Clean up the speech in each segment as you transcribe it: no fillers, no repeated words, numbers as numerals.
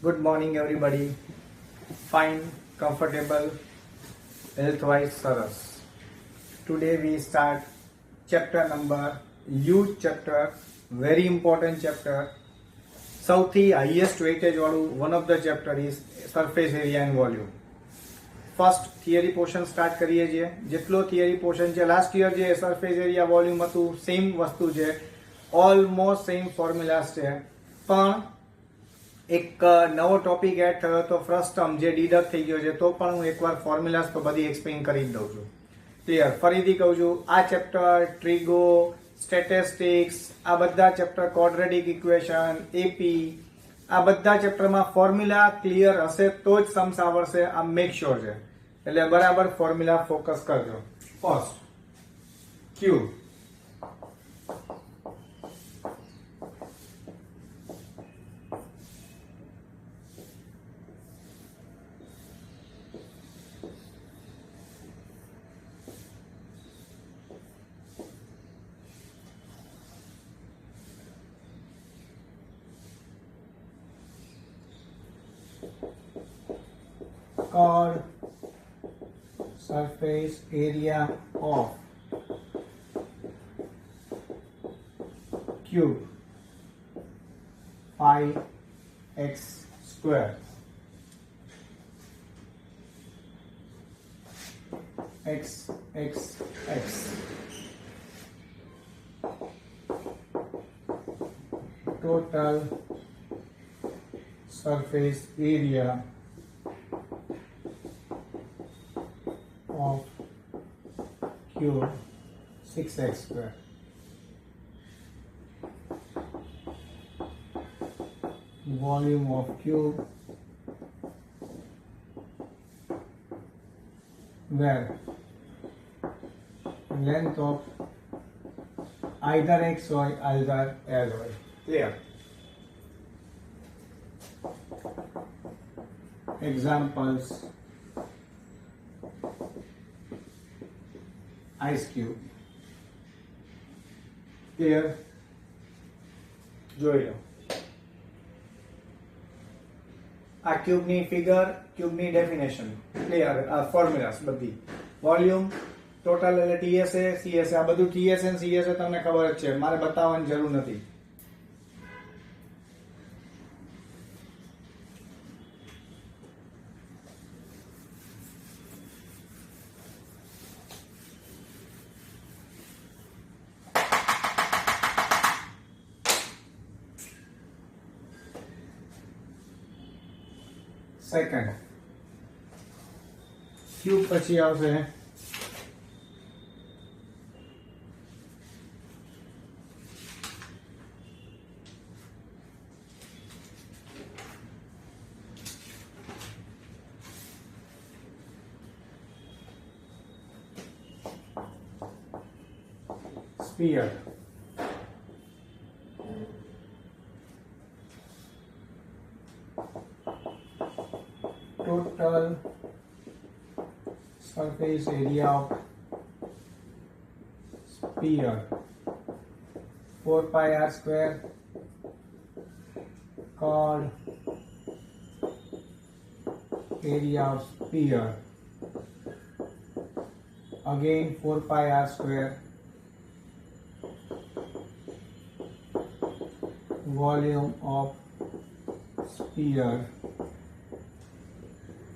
Good morning, everybody. Fine, comfortable, health-wise, સરસ. Today we start chapter number, huge chapter, very important chapter. સૌથી highest weightage વાળું one of the chapter is surface area and volume. First theory portion start કરીએ છીએ. જેટલો theory portion છે last year જે surface area volume હતું same વસ્તુ છે, ઓલમોસ્ટ સેમ ફોર્મ્યુલાસ છે, પણ એક નવો ટોપિક એડ થયો તો ફર્સ્ટ ટર્મ જે ડિડક્ટ થઈ ગયો છે, તો પણ હું એકવાર ફોર્મ્યુલાસ તો બધી એક્સપ્લેન કરી જ દઉં છું. ક્લિયર? ફરીથી કહું છું, આ ચેપ્ટર ટ્રીગો, સ્ટેટિસ્ટિક્સ, આ બધા ચેપ્ટર ક્વોડ્રેટિક ઇક્વેશન, એપી, આ બધા ચેપ્ટરમાં ફોર્મ્યુલા ક્લિયર હશે તો જ સમ્સ આવડશે, આ મેક શ્યોર છે. એટલે બરાબર ફોર્મ્યુલા ફોકસ કરજો. First cube, called surface area of cube 5x square x x x total surface area of cube 6x square. Volume of cube where length of either x or either L હોય. Clear? Examples: ice cube. Clear? જોઈ લો આ ક્યુબની figure, ક્યુબની definition clear, આ ફોર્મ્યુલાસ બધી, volume, total એટલે ટીએસએ, સીએસએ, આ બધું ટીએસએ અને સીએસએ તમને ખબર જ છે, મારે બતાવવાની જરૂર નથી. સેકન્ડ ક્યુબ પછી આવશે sphere. Total surface area of sphere 4 pi r square called area of sphere, again 4 pi r square, volume of sphere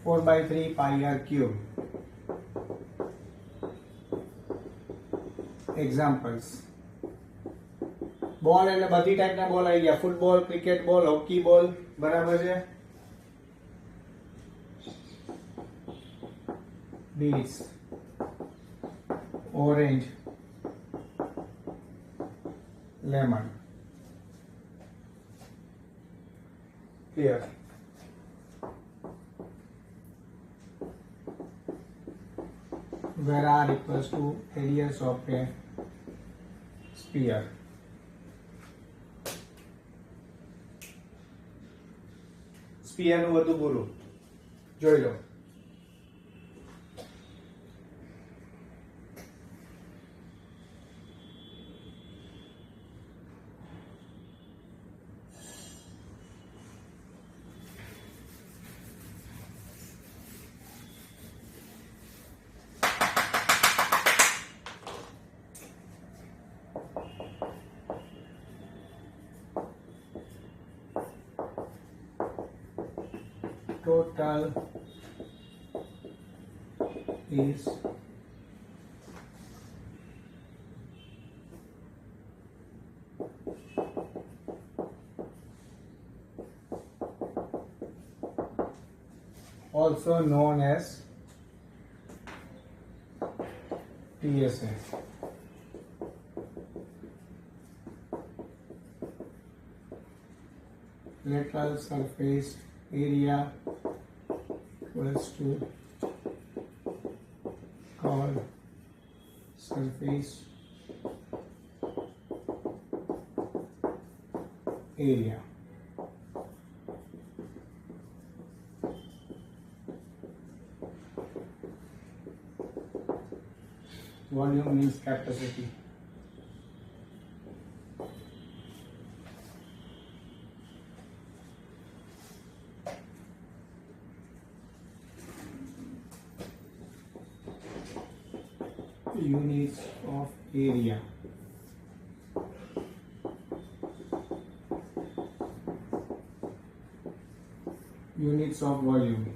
4 by 3 pi r cube. Examples: બોલ એટલે બધી ટાઈપના બોલ આવી ગયા, ફૂટબોલ, ક્રિકેટ બોલ, હોકી બોલ, બરાબર છે. Bits, orange, lemon. Clear? where r equals to radius of a sphere. Sphere નું બધું બોલું જોઈ લો. total is also known as TSA. Lateral surface area equals to curved surface area. Volume means capacity. Units of area. Units of volume.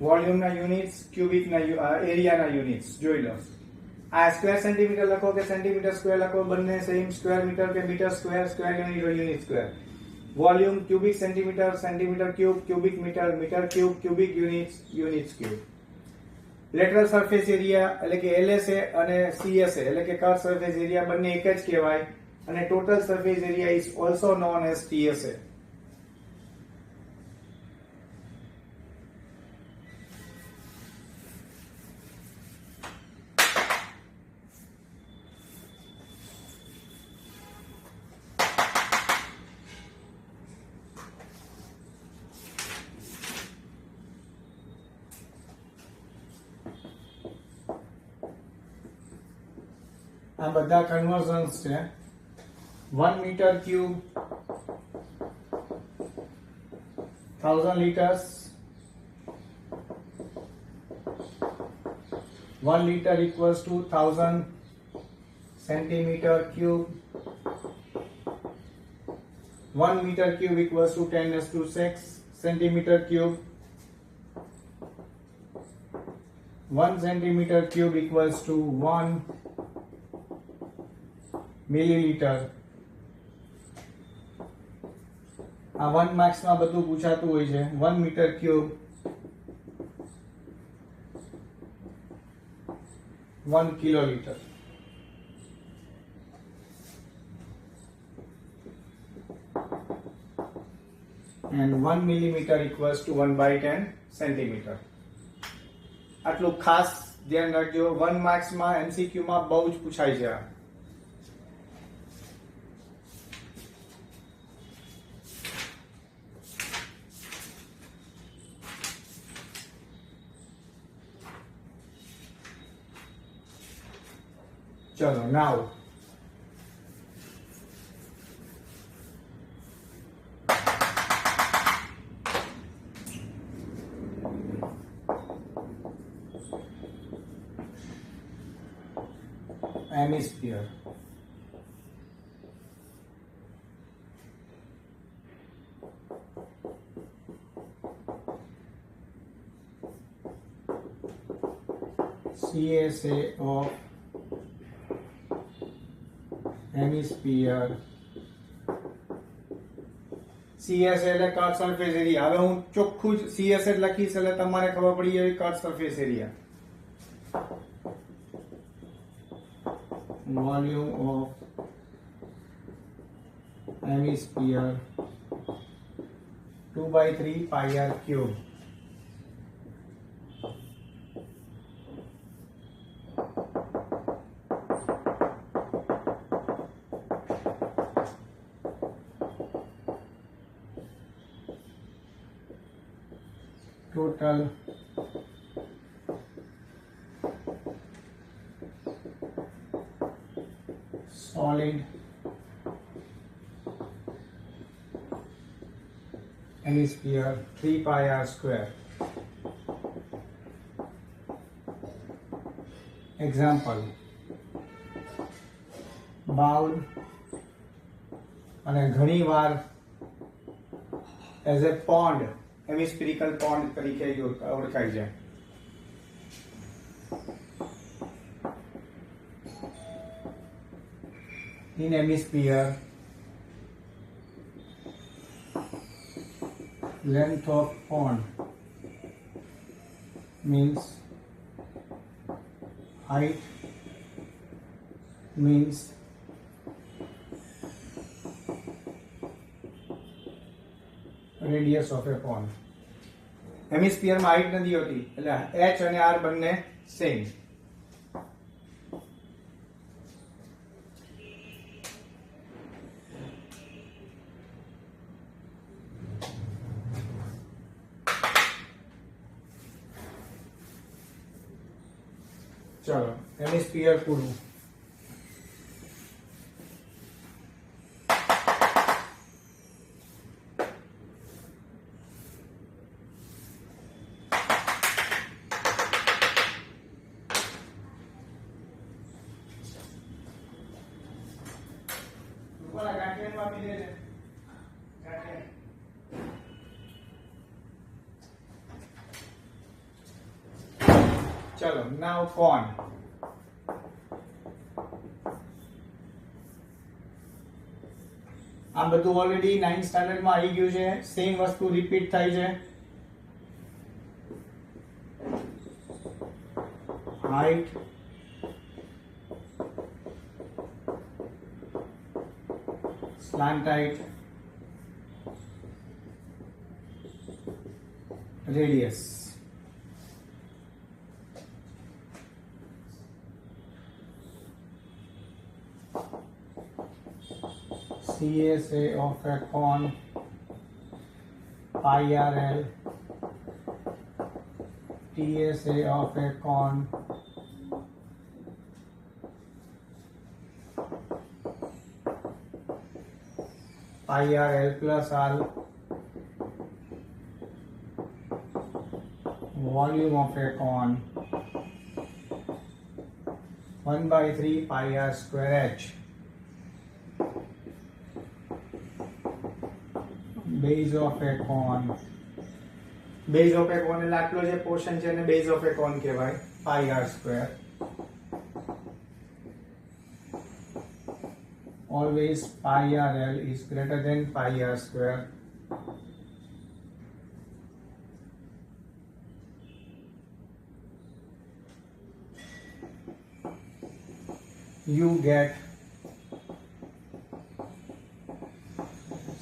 Volume ના units, cubic ના area ના units જોઈ લો. આ square centimetre લખો કે સેન્ટીમીટર સ્ક્વેર લખો, બંને same. Square metre કે metre square, square unit square. Volume cubic centimetre, centimetre cube, cubic metre, metre cube, cubic units, units cube. Lateral surface area એટલે કે LSA અને CSA એટલે કે કર્વ સરફેસ એરિયા બંને એક જ કહેવાય, અને total surface area is also known as TSA. આ બધા કન્વર્ઝન્સ છે. 1 metre cube 1000 liters, 1 liter equals to 1000 centimeter cube. 1 meter cube equals to 10⁶ centimeter cube. 1 centimeter cube equals to 1 milliliter. આ 1 marks માં બધું પૂછાતું હોય છે. 1 metre cube 1 કિલોલીટર. and 1 millimeter equals to 1/10 centimeter. આટલું ખાસ ધ્યાન રાખજો. 1 માર્ક્સ માં MCQ માં બહુ જ પૂછાય છે. ચલો નાવ hemisphere. CSA of hemisphere. CS એટલે કર્વ સરફેસ એરિયા. હવે હું ચોખ્ખું જ CS જ લખીશ એટલે તમારે ખબર પડી જાય curve surface area. Volume of hemisphere 2/3 pi r cube. total solid hemisphere 3 pi r square. Example, bowl અને ઘણીવાર એઝ એ પોન્ડ હેમિસ્ફેરિકલ પોન્ડ તરીકે ઓળખાય છે. In hemisphere, length of pond means height means radius of a pond. Hemisphere માં height નથી હોતી એટલે h અને r બંને સેમ. ચલો હેમિસ્ફિયર પૂરું. ચલો નાવ કોણ. આ બધું ઓલરેડી 9th સ્ટાન્ડર્ડ માં આવી ગયું છે. સેમ વસ્તુ રિપીટ થાય છે. Height slant height radius. CSA of a cone pi RL, TSA of a cone pi RL plus R, volume of a cone 1/3 pi R square H. Base of a cone, base of a cone એટલે આટલો જે portion છે એને base of a cone કહેવાય, pi r square. Always pi RL is greater than pi r square. You get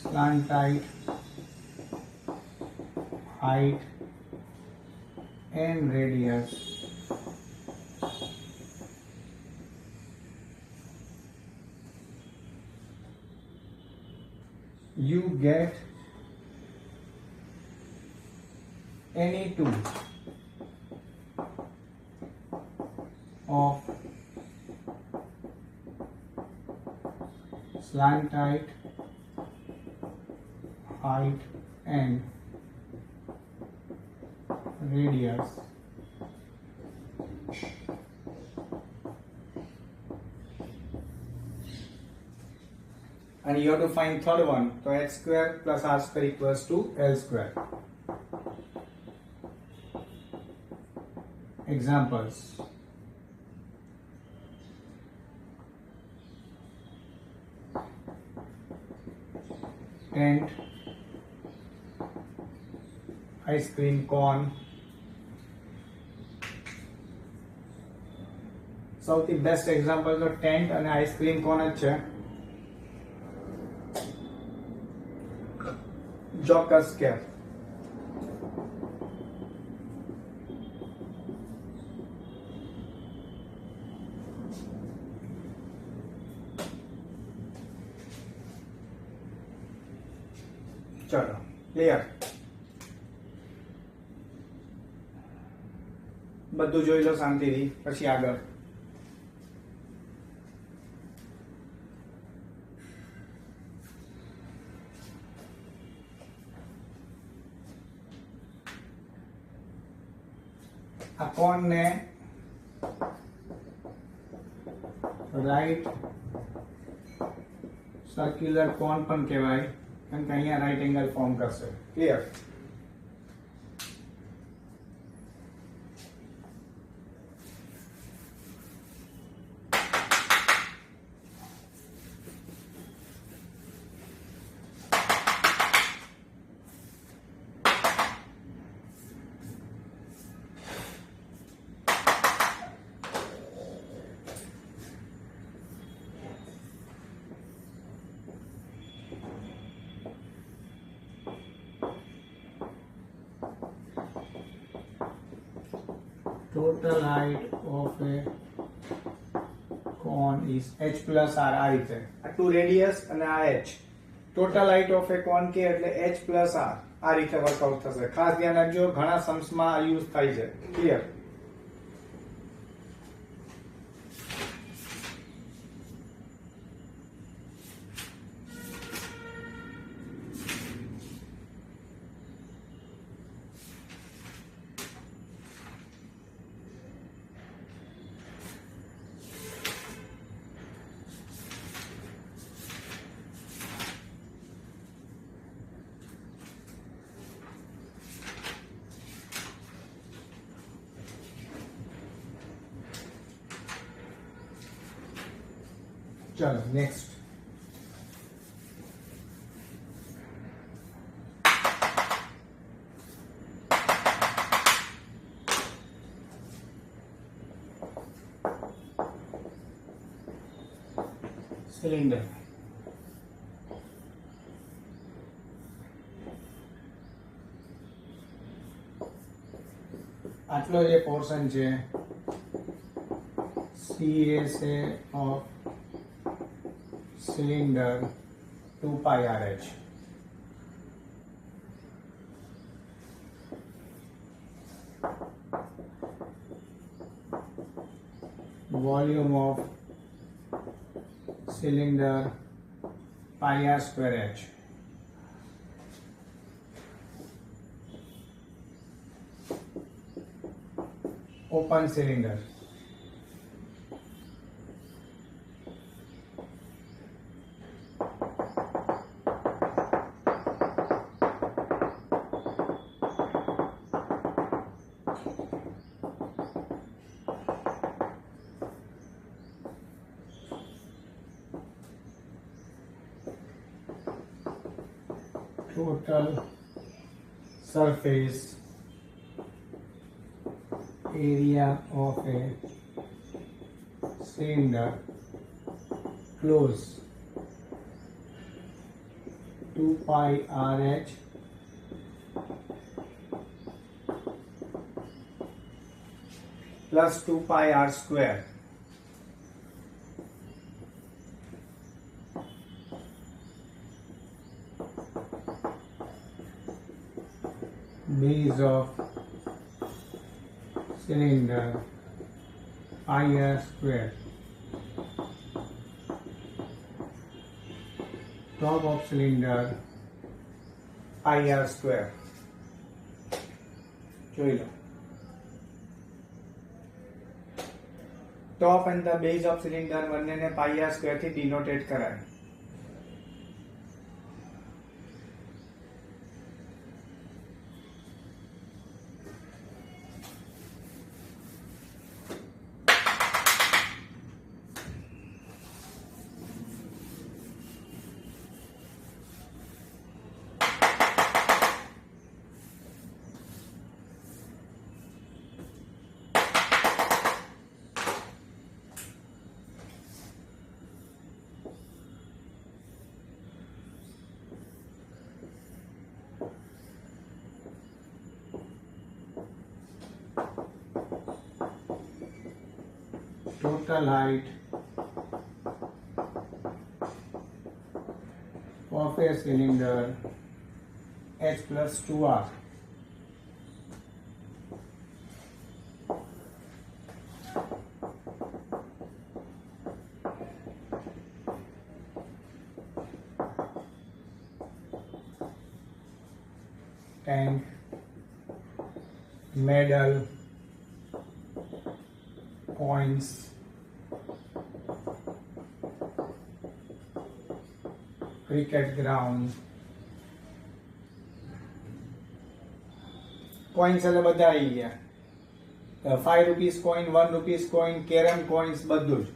slant height, height and radius. You get any two of slant height, height and radius. And you have to find third one. So h square plus r square equals to l square. Examples. Tent, ice cream cone. સૌથી best example તો tent અને ice cream કોન જ છે. ચોક્કસ કે ચલો clear. બધું જોઈ લો શાંતિથી, પછી આગળ. આ કોણને રાઈટ સર્ક્યુલર કોણ પણ કહેવાય, કારણ કે અહીંયા રાઈટ એંગલ ફોર્મ કરશે. Clear? Total height of a cone is h plus r. આ રીતે આ 2 રેડિયસ અને આ h. ટોટલ હાઇટ ઓફ એ કોન કે એટલે h plus r. આ રીતે વર્કઆઉટ થશે. ખાસ ધ્યાન રાખજો, ઘણા સમ્સમાં આ યુઝ થાય છે. ક્લિયર? चलो नेक्स्ट. सिलेंडर. આટલો જે પોર્શન છે CSA of cylinder 2 pi RH. Volume of cylinder pi r square h. Open cylinder. Total surface area of a cylinder close 2 pi RH plus 2 pi r square. Base of cylinder pi r square. Top of cylinder pi r square. જોઈ લો. Top and the base of cylinder બંનેને pi r square થી denoted કરાય. Total height of a cylinder h plus 2r. tank, medal, coins, cricket ground. Coins એટલે બધા આવી ગયા. 5 rupees coin, 1 rupees coin, carrom coins, બધું જ.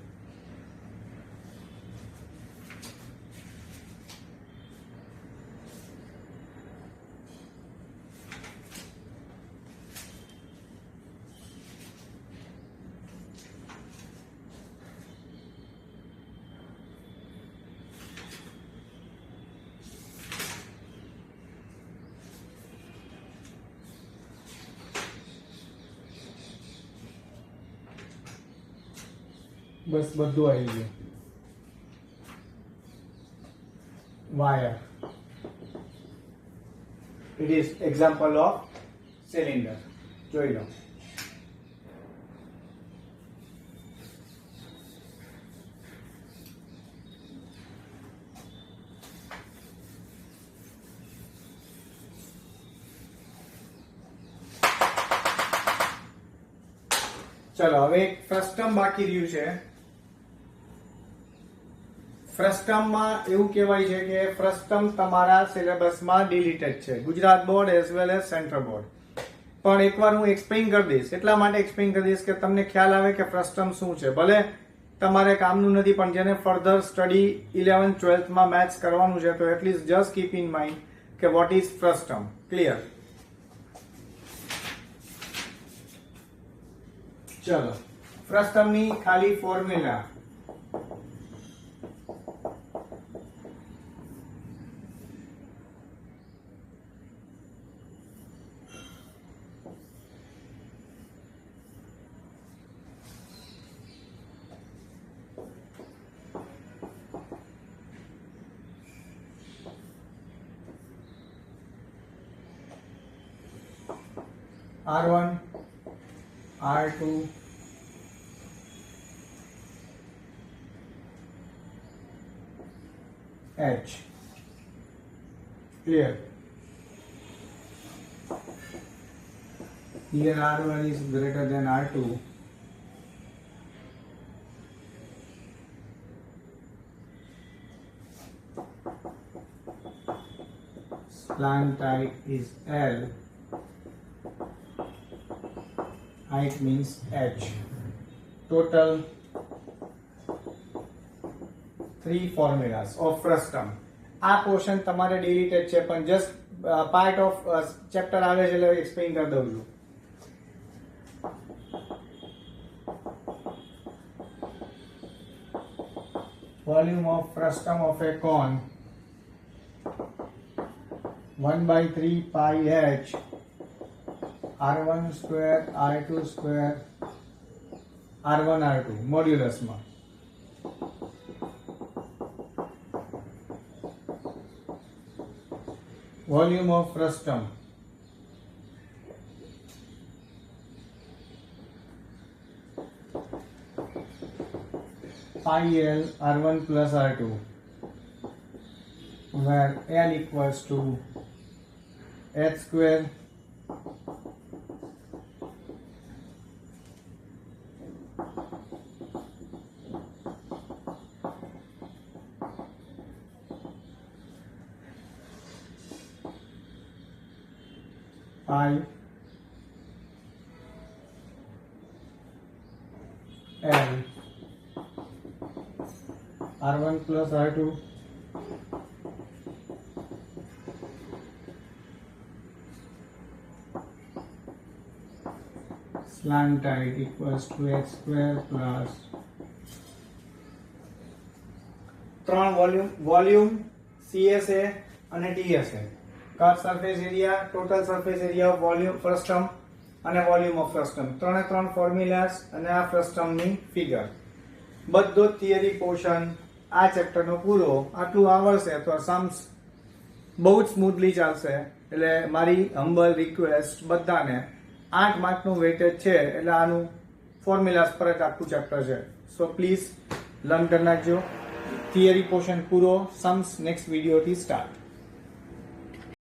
બસ બધું આવી ગયું. Wire, it is example of cylinder. જોઈ લો. ચલો હવે એક ફ્રસ્ટમ બાકી રહ્યું છે. ફ્રસ્ટમમાં એવું કહેવાય છે કે ફ્રસ્ટમ તમારા સિલેબસમાં ડિલીટેડ છે, Gujarat board as well as central board. પણ એકવાર હું એક્સપ્લેન કરી દઈશ, એટલા માટે એક્સપ્લેન કરી દઈશ કે તમને ખ્યાલ આવે કે ફ્રસ્ટમ શું છે. ભલે તમારે કામનું નથી, પણ જેને ફર્ધર સ્ટડી 11th 12th માં મેથ્સ કરવાનું છે તો at least just keep in mind કે વોટ ઇઝ ફ્રસ્ટમ. ક્લિયર? ચલો, ફ્રસ્ટમની ખાલી formula. R1, R2, H. Clear? Here R1 is greater than R2. Slant height is L. Height means H. Total 3 formulas of frustum. આ portion તમારે deleted છે, પણ just part of chapter આવે છે એટલે explain કરી દઉં છું. Volume of frustum of a cone 1/3 pi h R1 square R2 square R1 R2 મોડ્યુલસમાં. Volume of frustum pi L R1 plus R2, where L equals to h square pi L R1 plus R2 slant height equals to h square plus 3 volume CSA અને TSA. Cut surface area, total surface area of volume frustum અને volume of frustum, 3 ફોર્મ્યુલાસ અને આ ફ્રસ્ટમની figure. બધો theory portion આ ચેપ્ટરનો પૂરો આટલું આવડશે તો સમ્સ બહુ જ સ્મૂથલી ચાલશે. એટલે મારી હમ્બલ રિક્વેસ્ટ બધાને 8 માર્કનું વેટેજ છે, એટલે આનું ફોર્મ્યુલાસ પર જ આખું ચેપ્ટર છે. સો પ્લીઝ લર્ન કરી નાખજો. થિયરી પોર્શન પૂરો, સમ્સ નેક્સ્ટ વિડીયોથી સ્ટાર્ટ.